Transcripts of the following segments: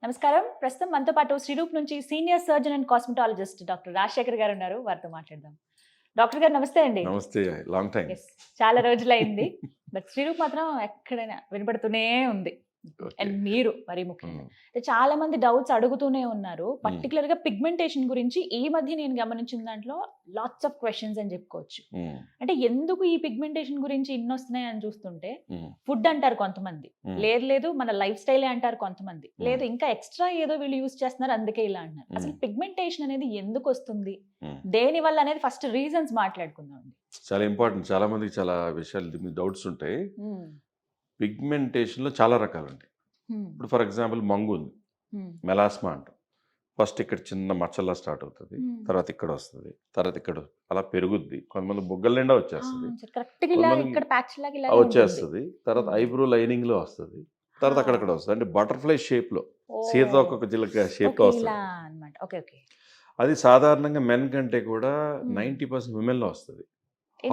నమస్కారం. ప్రస్తుతం మనతో పాటు శ్రీరూప్ నుంచి senior surgeon and cosmetologist doctor Rajasekhar గారు ఉన్నారు. వారితో మాట్లాడదాం. డాక్టర్ గారు నమస్తే అండి. నమస్తే. Long time. Yes. చాలా రోజులైంది. బట్ శ్రీరూప్ మాత్రం ఎక్కడైనా వినపడుతూనే ఉంది. అండ్ మీరు మరీ ముఖ్యంగా అంటే చాలా మంది డౌట్స్ అడుగుతూనే ఉన్నారు. పర్టికులర్ గా పిగ్మెంటేషన్ గురించి ఈ మధ్య నేను గమనించిన దాంట్లో లాట్స్ ఆఫ్ క్వశ్చన్స్ అని చెప్పుకోవచ్చు. అంటే ఎందుకు ఈ పిగ్మెంటేషన్ గురించి ఇన్ని వస్తున్నాయి అని చూస్తుంటే ఫుడ్ అంటారు కొంతమంది, లేదు మన లైఫ్ స్టైలే అంటారు కొంతమంది, లేదు ఇంకా ఎక్స్ట్రా ఏదో వీళ్ళు యూజ్ చేస్తున్నారు అందుకే ఇలా అంటున్నారు. అసలు పిగ్మెంటేషన్ అనేది ఎందుకు వస్తుంది, దేని వల్ల అనేది ఫస్ట్ రీజన్స్ మాట్లాడుకుందాం. చాలా ఇంపార్టెంట్. చాలా మందికి చాలా విషయాలు డౌట్స్ ఉంటాయి. పిగ్మెంటేషన్లో చాలా రకాలు ఉంటాయి. ఇప్పుడు ఫర్ ఎగ్జాంపుల్ మంగు ఉంది, మెలాస్మా అంటాం. ఫస్ట్ ఇక్కడ చిన్న మచ్చల్లా స్టార్ట్ అవుతుంది, తర్వాత ఇక్కడ వస్తుంది, తర్వాత ఇక్కడ అలా పెరుగుద్ది. కొంతమంది బుగ్గల నిండా వచ్చేస్తుంది, తర్వాత ఐబ్రో లైనింగ్ లో వస్తుంది, తర్వాత అక్కడక్కడ వస్తుంది. అంటే బటర్ఫ్లై షేప్ లో, సీతాకొక జిలక షేప్ లో వస్తుంది. అది సాధారణంగా మెన్ కంటే కూడా 90% విమెన్లో వస్తుంది.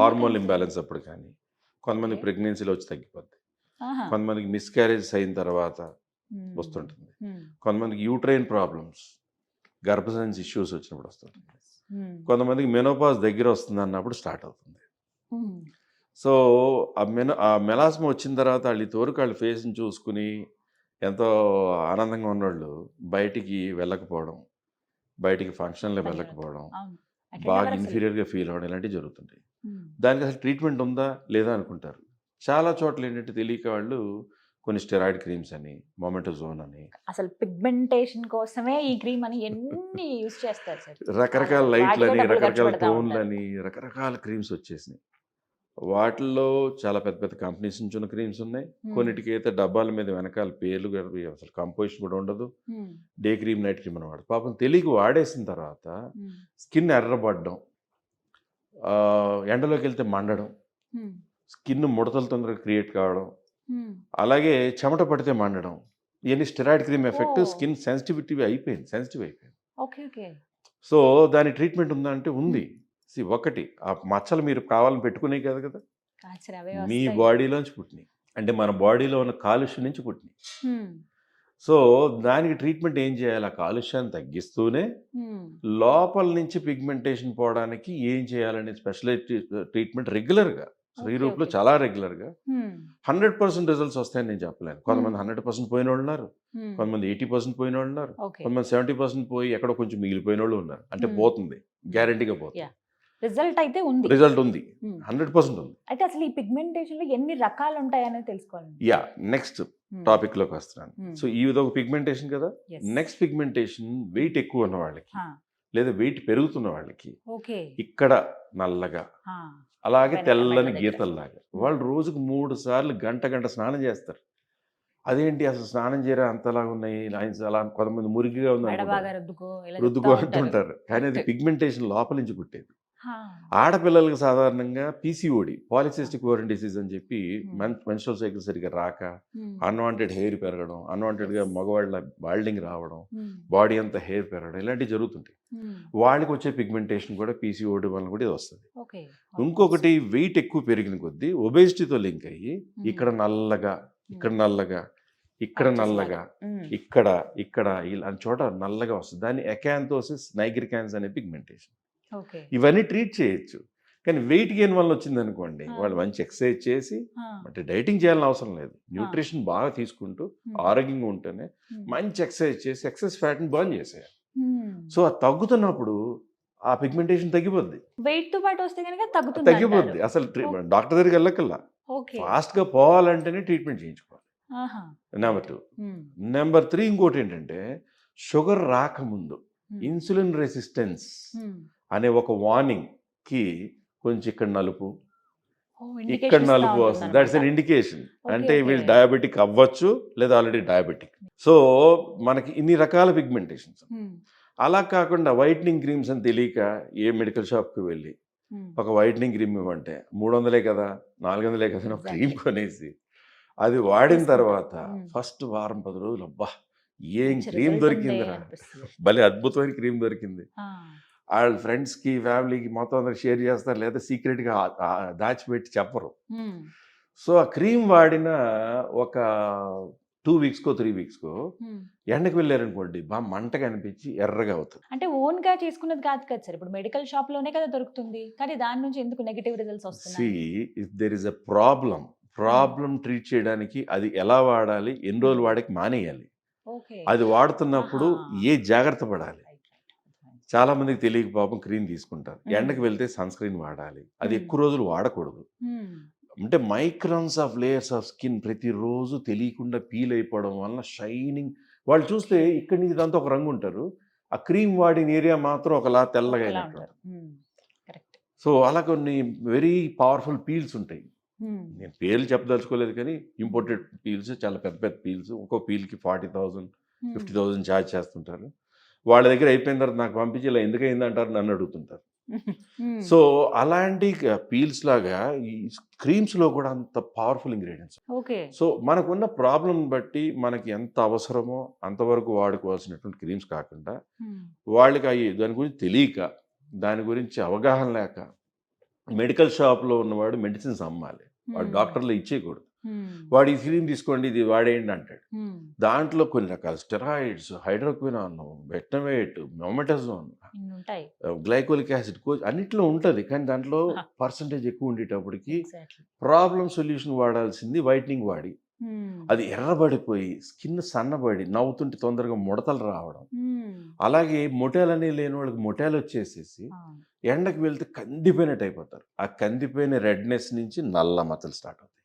హార్మోన్ ఇంబ్యాలెన్స్ అప్పుడు కానీ, కొంతమంది ప్రెగ్నెన్సీలో వచ్చి తగ్గిపోద్ది, కొంతమందికి మిస్క్యారేజ్ అయిన తర్వాత వస్తుంటుంది, కొంతమందికి యూట్రైన్ ప్రాబ్లమ్స్, గర్భసంచి ఇష్యూస్ వచ్చినప్పుడు వస్తుంటుంది, కొంతమందికి మెనోపాజ్ దగ్గర వస్తుంది అన్నప్పుడు స్టార్ట్ అవుతుంది. సో ఆ మెలాస్మా వచ్చిన తర్వాత వాళ్ళు ఇంతవరకు వాళ్ళ ఫేస్ని చూసుకుని ఎంతో ఆనందంగా ఉన్నవాళ్ళు బయటికి వెళ్ళకపోవడం, బయటికి ఫంక్షన్లో వెళ్ళకపోవడం, బాగా ఇన్ఫీరియర్గా ఫీల్ అవ్వడం, ఇలాంటివి జరుగుతుంటాయి. దానికి అసలు ట్రీట్మెంట్ ఉందా లేదా అనుకుంటారు. చాలా చోట్ల ఏంటంటే తెలియక వాళ్ళు కొన్ని స్టెరాయిడ్ క్రీమ్స్ అని, మొమెంటోజోన్ అని, అసలు పిగ్మెంటేషన్ కోసమే ఈ క్రీమ్ అని ఎన్ని యూజ్ చేస్తారు సార్. రకరకాల లైట్లని, రకరకాల టోన్లని, రకరకాల క్రీమ్స్ వచ్చేసినాయి. వాటిల్లో చాలా పెద్ద పెద్ద కంపెనీస్ నుంచి ఉన్న క్రీమ్స్ ఉన్నాయి. కొన్నిటికి అయితే డబ్బాల మీద వెనకాల పేర్లు అసలు కంపోజిషన్ కూడా ఉండదు. డే క్రీమ్, నైట్ క్రీమ్ అని వాడు పాపం తెలియక వాడేసిన తర్వాత స్కిన్ ఎర్రబడ్డం, ఎండలోకి వెళ్తే మండడం, స్కిన్ ముడతలు తొందరగా క్రియేట్ కావడం, అలాగే చెమట పడితే మండడం, ఇవన్నీ steroid cream effect. Skin sensitive అయిపోయింది. సో దాని ట్రీట్మెంట్ ఉందా అంటే ఉంది. ఒకటి, ఆ మచ్చలు మీరు కావాలని పెట్టుకునే కాదు కదా, మీ బాడీలోంచి పుట్టినాయి. అంటే మన బాడీలో ఉన్న కాలుష్యం నుంచి పుట్టినాయి. సో దానికి ట్రీట్మెంట్ ఏం చేయాలి? ఆ కాలుష్యాన్ని తగ్గిస్తూనే లోపల నుంచి పిగ్మెంటేషన్ పోవడానికి ఏం చేయాలనే స్పెషలైజ్ ట్రీట్మెంట్ రెగ్యులర్గా శ్రీరూప్లో చాలా రెగ్యులర్గా 100% రిజల్ట్స్ వస్తాయని నేను చెప్పలేను. కొంతమంది 100% పోయిన వాళ్ళు ఉన్నారు, కొంతమంది 80% పోయిన వాళ్ళు ఉన్నారు, కొంతమంది 70% పోయి ఎక్కడో కొంచెం మిగిలిపోయిన వాళ్ళు ఉన్నారు. అంటే పోతుంది, గ్యారంటీగా పోతుంది. రిజల్ట్ అయితే ఉంది, 100% ఉంది. అయితే అసలు ఈ పిగ్మెంటేషన్ లో ఎన్ని రకాలు ఉంటాయని తెలుసుకోవాలి. నెక్స్ట్ టాపిక్ లోకి వస్తున్నాను. సో ఈ విధంగా పిగ్మెంటేషన్ కదా. నెక్స్ట్ పిగ్మెంటేషన్ వెయిట్ ఎక్కువ ఉన్న వాళ్ళకి, లేదా వెయిట్ పెరుగుతున్న వాళ్ళకి, ఇక్కడ నల్లగా అలాగే తెల్లని గీతల్లాగా, వాళ్ళు రోజుకు 3 సార్లు గంట స్నానం చేస్తారు. అదేంటి అసలు స్నానం చేయరా అంతలాగా ఉన్నాయి, అలా కొంతమంది మురికిగా ఉంది రుద్దుకో అంటుంటారు. కానీ అది పిగ్మెంటేషన్ లోపల నుంచి పుట్టేది. ఆడపిల్లలకు సాధారణంగా పీసీఓడి, పాలిసిస్టిక్ ఓవరియన్ డిసీజ్ అని చెప్పి, మెన్స్ట్రువల్ సైకిల్ సరిగ్గా రాక, అన్వాంటెడ్ హెయిర్ పెరగడం, అన్వాంటెడ్గా మగవాళ్ళ బాల్డింగ్ రావడం, బాడీ అంతా హెయిర్ పెరగడం, ఇలాంటివి జరుగుతుంటాయి. వాళ్ళకి వచ్చే పిగ్మెంటేషన్ కూడా పీసీఓడి వల్ల కూడా ఇది వస్తుంది. ఇంకొకటి, వెయిట్ ఎక్కువ పెరిగిన కొద్దీ ఒబేసిటీతో లింక్ అయ్యి ఇక్కడ నల్లగా, ఇక్కడ నల్లగా, ఇక్కడ నల్లగా, ఇక్కడ ఇలా చోట నల్లగా వస్తుంది. దాన్ని ఎకాంతోసిస్ నైగ్రికాన్స్ అనే పిగ్మెంటేషన్. ఇవన్నీ ట్రీట్ చేయొచ్చు. కానీ వెయిట్ గెయిన్ వల్ల వచ్చింది అనుకోండి, వాళ్ళు మంచి ఎక్సర్సైజ్ చేసి, అంటే డైటింగ్ చేయాలని అవసరం లేదు, న్యూట్రిషన్ బాగా తీసుకుంటూ ఆరోగ్యంగా ఉంటేనే మంచి ఎక్సర్సైజ్ చేసి ఎక్సెస్ ఫ్యాట్ని బర్న్ చేసేయాలి. సో అది తగ్గుతున్నప్పుడు ఆ పిగ్మెంటేషన్ తగ్గిపోద్ది. వెయిట్ తో పాటు వస్తే కనుక తగ్గిపోద్ది. అసలు డాక్టర్ దగ్గరికి వెళ్ళకల్లా, ఫాస్ట్గా పోవాలంటేనే ట్రీట్మెంట్ చేయించుకోవాలి. నెంబర్ 2. నెంబర్ 3 ఇంకోటి ఏంటంటే, షుగర్ రాకముందు ఇన్సులిన్ రెసిస్టెన్స్ అనే ఒక వార్నింగ్ కి కొంచెం ఇక్కడ నలుపు, ఇక్కడ నలుపు వస్తుంది. That's an indication. అంటే వీళ్ళు డయాబెటిక్ అవ్వచ్చు, లేదా ఆల్రెడీ డయాబెటిక్. సో మనకి ఇన్ని రకాల పిగ్మెంటేషన్స్. అలా కాకుండా వైట్నింగ్ క్రీమ్స్ అని తెలియక ఏ మెడికల్ షాప్కి వెళ్ళి ఒక వైట్నింగ్ క్రీమ్ ఇవ్వంటే 300 కదా 400 కదా అని ఒక క్రీమ్ కొనేసి అది వాడిన తర్వాత ఫస్ట్ వారం 10 రోజులు అబ్బా ఏం క్రీమ్ దొరికిందిరా, భలే అద్భుతమైన క్రీమ్ దొరికింది, వాళ్ళ ఫ్రెండ్స్కి ఫ్యామిలీకి మొత్తం అందరికి షేర్ చేస్తారు, లేదా సీక్రెట్గా దాచిపెట్టి చెప్పరు. సో ఆ క్రీమ్ వాడిన ఒక 2 వీక్స్కో 3 వీక్స్కో ఎండకు వెళ్ళారనుకోండి బాగా మంటగా అనిపించి ఎర్రగా అవుతుంది. అంటే ఓన్ గా చేసుకున్నది కాదు కదా సార్, ఇప్పుడు మెడికల్ షాప్ లోనే కదా దొరుకుతుంది, కానీ దాని నుంచి ఎందుకు నెగటివ్ రిజల్ట్స్ వస్తున్నాయి? If there is a problem treat చేయడానికి అది ఎలా వాడాలి, ఎన్ని రోజులు వాడికి మానేయాలి, ఓకే. అది వాడుతున్నప్పుడు ఏ జాగ్రత్త పడాలి. చాలా మందికి తెలియక పాపం క్రీమ్ తీసుకుంటారు. ఎండకు వెళ్తే సన్ స్క్రీన్ వాడాలి, అది ఎక్కువ రోజులు వాడకూడదు. అంటే microns of layers of skin ప్రతిరోజు తెలియకుండా పీల్ అయిపోవడం వలన షైనింగ్, వాళ్ళు చూస్తే ఇక్కడి నుంచి ఇదంతా ఒక రంగు ఉంటారు, ఆ క్రీమ్ వాడిన ఏరియా మాత్రం ఒకలా తెల్లగా అయినట్టు. సో అలా కొన్ని వెరీ పవర్ఫుల్ పీల్స్ ఉంటాయి. నేను పేర్లు చెప్పదలుచుకోలేదు, కానీ ఇంపోర్టెడ్ పీల్స్, చాలా పెద్ద పెద్ద పీల్స్, ఒక్కో పీల్కి 40,000 50,000 ఛార్జ్ చేస్తుంటారు. వాళ్ళ దగ్గర అయిపోయిన తర్వాత నాకు పంపించి ఇలా ఎందుకు అయిందంటారు, నన్ను అడుగుతుంటారు. సో అలాంటి పీల్స్ లాగా ఈ క్రీమ్స్లో కూడా అంత పవర్ఫుల్ ఇంగ్రీడియంట్స్. సో మనకున్న ప్రాబ్లం బట్టి మనకి ఎంత అవసరమో అంతవరకు వాడుకోవాల్సినటువంటి క్రీమ్స్ కాకుండా, వాళ్ళకి అవి దాని గురించి తెలియక, దాని గురించి అవగాహన లేక, మెడికల్ షాప్లో ఉన్నవాడు మెడిసిన్స్ అమ్మాలి, వాడు డాక్టర్లు ఇచ్చేయకూడదు. వాడు ఈ క్రీమ్ తీసుకోండి ఇది వాడేయండి అంటాడు. దాంట్లో కొన్ని రకాల స్టెరాయిడ్స్, హైడ్రోక్వినాన్, బెటనవేట్, మెమెటజోన్, గ్లైకోలిక్ యాసిడ్ అన్నిట్లో ఉంటుంది. కానీ దాంట్లో పర్సంటేజ్ ఎక్కువ ఉండేటప్పటికి ప్రాబ్లం సొల్యూషన్ వాడాల్సింది వైట్నింగ్ వాడి అది ఎర్రబడిపోయి స్కిన్ సన్నబడి నవ్వుతుంటే తొందరగా ముడతలు రావడం, అలాగే మొటాలనే లేని వాళ్ళకి మొటాలు వచ్చేసేసి ఎండకు వెళ్తే కందిపోయినట్టు అయిపోతారు. ఆ కందిపోయిన రెడ్నెస్ నుంచి నల్ల మచ్చలు స్టార్ట్ అవుతాయి.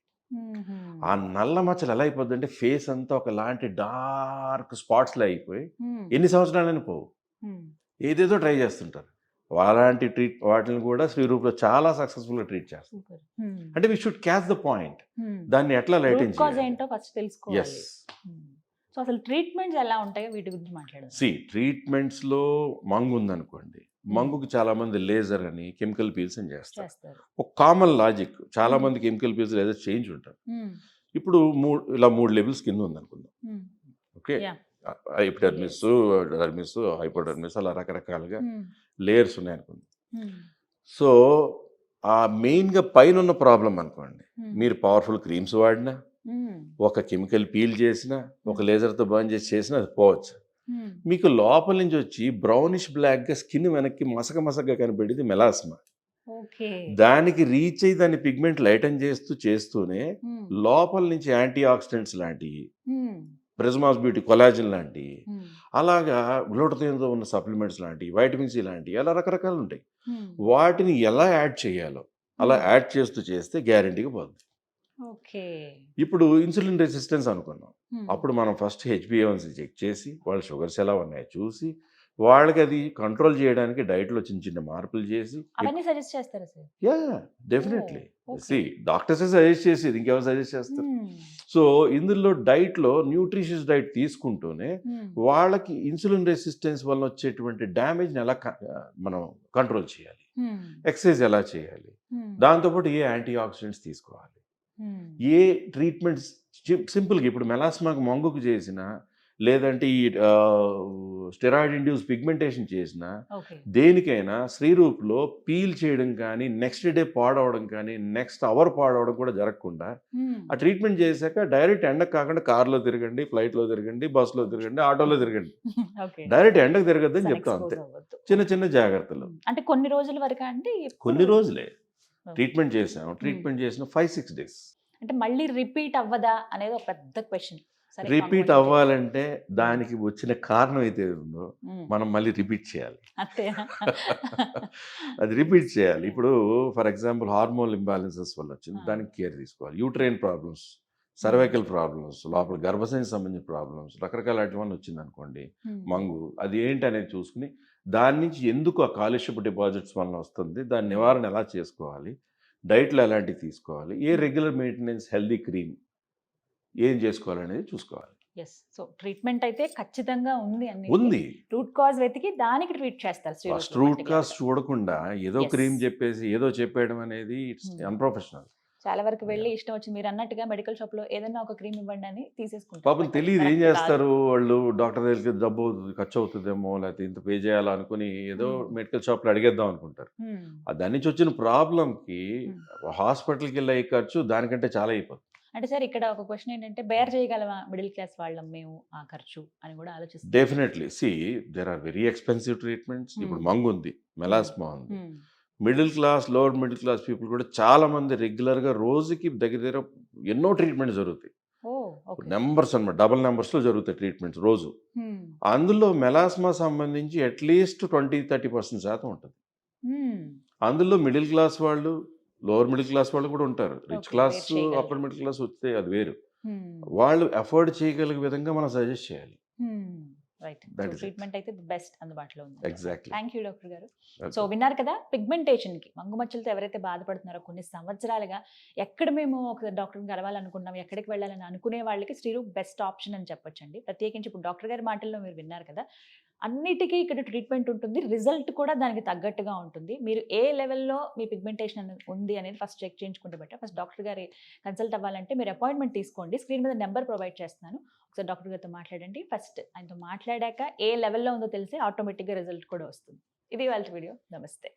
ఆ నల్ల మచ్చలు ఎలా అయిపోద్ది అంటే ఫేస్ అంతా ఒకలాంటి డార్క్ స్పాట్స్లో అయిపోయి ఎన్ని సంవత్సరాలైనా పోవు. ఏదేదో ట్రై చేస్తుంటారు. అలాంటి వాటిని కూడా శ్రీరూప్లో చాలా సక్సెస్ఫుల్గా ట్రీట్ చేస్తారు. అంటే we should catch the point, దాన్ని ఎట్లా లైటింగ్ చేయాలి. సో అసలు ట్రీట్మెంట్స్ ఎలా ఉంటాయో వీటి గురించి మాట్లాడాలి. ట్రీట్మెంట్స్లో మంగు ఉందనుకోండి, మంగుకి చాలా మంది లేజర్ అని కెమికల్ పీల్స్ అని చేస్తారు. ఒక కామన్ లాజిక్, చాలా మంది కెమికల్ పీల్స్ లేజర్ చేంజ్ ఉంటారు. ఇప్పుడు ఇలా 3 లెవెల్స్ కింద ఉందనుకుందాం. ఓకే, ఎపిడర్మిస్, డర్మిస్, హైపోడర్మిస్, అలా రకరకాలుగా లేయర్స్ ఉన్నాయనుకుందాం. సో ఆ మెయిన్గా పైన ఉన్న ప్రాబ్లం అనుకోండి, మీరు పవర్ఫుల్ క్రీమ్స్ వాడినా, ఒక కెమికల్ పీల్ చేసినా, ఒక లేజర్తో బర్న్ చేసినా అది పోవచ్చు. మీకు లోపల నుంచి వచ్చి బ్రౌనిష్ బ్లాక్గా స్కిన్ వెనక్కి మసకగా కనబడేది మెలాస్మా. దానికి రీచ్ అయ్యి దాన్ని పిగ్మెంట్ లైటన్ చేస్తూనే లోపల నుంచి యాంటీ ఆక్సిడెంట్స్ లాంటివి, ప్రిజమాస్ బ్యూటీ, కొలాజిన్ లాంటివి, అలాగా గ్లూటథియోన్తో ఉన్న సప్లిమెంట్స్ లాంటివి, వైటమిన్ సి లాంటివి, అలా రకరకాలు ఉంటాయి. వాటిని ఎలా యాడ్ చేయాలో అలా యాడ్ చేస్తే గ్యారంటీగా పోద్ది. ఇప్పుడు ఇన్సులిన్ రెసిస్టెన్స్ అనుకున్నాం, అప్పుడు మనం ఫస్ట్ HbA1c చెక్ చేసి వాళ్ళ షుగర్స్ ఎలా ఉన్నాయో చూసి వాళ్ళకి అది కంట్రోల్ చేయడానికి డైట్లో చిన్న మార్పులు చేసి డెఫినెట్లీ డాక్టర్స్ సజెస్ట్ చేసేది, ఇంకెవరు సజెస్ట్ చేస్తారు. సో ఇందులో డైట్లో న్యూట్రిషియస్ డైట్ తీసుకుంటూనే వాళ్ళకి ఇన్సులిన్ రెసిస్టెన్స్ వల్ల వచ్చేటువంటి డ్యామేజ్ని ఎలా మనం కంట్రోల్ చేయాలి, ఎక్సర్సైజ్ ఎలా చేయాలి, దాంతోపాటు ఏ యాంటీ ఆక్సిడెంట్స్ తీసుకోవాలి, ఏ ట్రీట్మెంట్స్ సింపుల్గా ఇప్పుడు మెలాస్మాకు మంగుకు చేసిన, లేదంటే ఈ స్టెరాయిడ్ ఇండ్యూస్ పిగ్మెంటేషన్ చేసిన, దేనికైనా శ్రీరూప్లో పీల్ చేయడం కానీ, నెక్స్ట్ డే పాడవడం కానీ, నెక్స్ట్ అవర్ పాడవడం కూడా జరగకుండా ఆ ట్రీట్మెంట్ చేశాక డైరెక్ట్ ఎండకు కాకుండా కార్లో తిరగండి, ఫ్లైట్లో తిరగండి, బస్సులో తిరగండి, ఆటోలో తిరగండి, డైరెక్ట్ ఎండకు తిరగద్దని చెప్తాం. అంతే, చిన్న జాగ్రత్తలు. అంటే కొన్ని రోజుల వరకు, అంటే కొన్ని రోజులే ట్రీట్మెంట్ చేసాం. ట్రీట్మెంట్ చేసిన 5-6 days. అంటే మళ్ళీ రిపీట్ అవ్వదా అనేది ఒక పెద్ద క్వశ్చన్. రిపీట్ అవ్వాలంటే దానికి వచ్చిన కారణం అయితే ఉందో మనం మళ్ళీ రిపీట్ చేయాలి. అది రిపీట్ చేయాలి. ఇప్పుడు ఫర్ ఎగ్జాంపుల్ హార్మోన్ ఇంబ్యాలెన్సెస్ వల్ల వచ్చింది, దానికి కేర్ తీసుకోవాలి. యూట్రైన్ ప్రాబ్లమ్స్, సర్వైకల్ ప్రాబ్లమ్స్, లోపల గర్భసంచి సంబంధించిన ప్రాబ్లమ్స్, రకరకాల వల్ల వచ్చింది అనుకోండి మంగు, అది ఏంటి అనేది చూసుకుని దాని నుంచి ఎందుకు ఆ కాలుష్యపు డిపాజిట్స్ వల్ల వస్తుంది, దాని నివారణ ఎలా చేసుకోవాలి, డైట్లో ఎలాంటివి తీసుకోవాలి, ఏ రెగ్యులర్ మెయింటెనెన్స్, హెల్దీ క్రీమ్ ఏం చేసుకోవాలనేది చూసుకోవాలి. సో ట్రీట్మెంట్ అయితే ఖచ్చితంగా ఉంది. రూట్ కాజ్ వెతికి దానికి ట్రీట్ చేస్తారు. ఫస్ట్ రూట్ కాజ్ చూడకుండా ఏదో క్రీమ్ చెప్పేసి ఏదో చెప్పేయడం అనేది ఇట్స్ అన్ప్రొఫెషనల్. చాలా వరకు వెళ్ళి ఇష్టం వచ్చి మీరు అన్నట్టుగా మెడికల్ షాప్ లో ఏదైనా ఒక క్రీమ్ ఇవ్వండి అని తీసేసుకుంటారు. పాపం తెలియదు ఏం చేస్తారు వాళ్ళు, డాక్టర్ దగ్గరికి డబ్బు ఖర్చు అవుతుందేమో, లేకపోతే ఇంత పే చేయాలనుకుని ఏదో మెడికల్ షాప్ లో అడిగేద్దాం అనుకుంటారు. దాని నుంచి వచ్చిన ప్రాబ్లంకి హాస్పిటల్కి వెళ్ళే ఖర్చు దానికంటే చాలా అయిపోతుంది. అంటే సార్ ఇక్కడ ఒక క్వశ్చన్ ఏంటంటే బేర్ చేయగలమా మిడిల్ క్లాస్ వాళ్ళం మేము ఆ ఖర్చు అని కూడా ఆలోచిస్తాం. Definitely there are very expensive treatments. ఇప్పుడు మంగు ఉంది, మెలాస్మా ఉంది. Middle class, lower middle class people కూడా చాలా మంది రెగ్యులర్గా రోజుకి దగ్గర దగ్గర ఎన్నో ట్రీట్మెంట్స్ జరుగుతాయి. నెంబర్స్ అన్నమాట, డబుల్ నెంబర్స్లో జరుగుతాయి ట్రీట్మెంట్స్ రోజు. అందులో మెలాస్మా సంబంధించి అట్లీస్ట్ 20-30% శాతం ఉంటుంది. అందులో మిడిల్ క్లాస్ వాళ్ళు, లోవర్ మిడిల్ క్లాస్ వాళ్ళు కూడా ఉంటారు. Rich class, upper middle class వస్తే అది వేరు. వాళ్ళు అఫోర్డ్ చేయగలిగే విధంగా మనం సజెస్ట్ చేయాలి. రైట్. ట్రీట్మెంట్ అయితే బెస్ట్ అందుబాటులో ఉంది. ఎగ్జాక్ట్లీ. థ్యాంక్ యూ డాక్టర్ గారు. సో విన్నారు కదా, పిగ్మెంటేషన్ కి మంగుమచ్చలతో ఎవరైతే బాధపడుతున్నారో కొన్ని సంవత్సరాలుగా ఎక్కడ మేము ఒక డాక్టర్ని కలవాలనుకున్నాం, ఎక్కడికి వెళ్ళాలని అనుకునే వాళ్ళకి శ్రీరూప్ బెస్ట్ ఆప్షన్ అని చెప్పొచ్చండి. ప్రత్యేకించి ఇప్పుడు డాక్టర్ గారి మాటల్లో మీరు విన్నారు కదా, అన్నిటికీ ఇక్కడ ట్రీట్మెంట్ ఉంటుంది, రిజల్ట్ కూడా దానికి తగ్గట్టుగా ఉంటుంది. మీరు ఏ లెవెల్లో మీ పిగ్మెంటేషన్ అనేది ఉంది అనేది ఫస్ట్ చెక్ చేయించుకుంటే బెటర్. ఫస్ట్ డాక్టర్ గారి కన్సల్ట్ అవ్వాలంటే మీరు అపాయింట్మెంట్ తీసుకోండి. స్క్రీన్ మీద నెంబర్ ప్రొవైడ్ చేస్తున్నాను, ఒకసారి డాక్టర్ గారితో మాట్లాడండి. ఫస్ట్ ఆయనతో మాట్లాడాక ఏ లెవెల్లో ఉందో తెలిసి ఆటోమేటిక్గా రిజల్ట్ కూడా వస్తుంది. ఇది వాళ్ళ వీడియో. నమస్తే.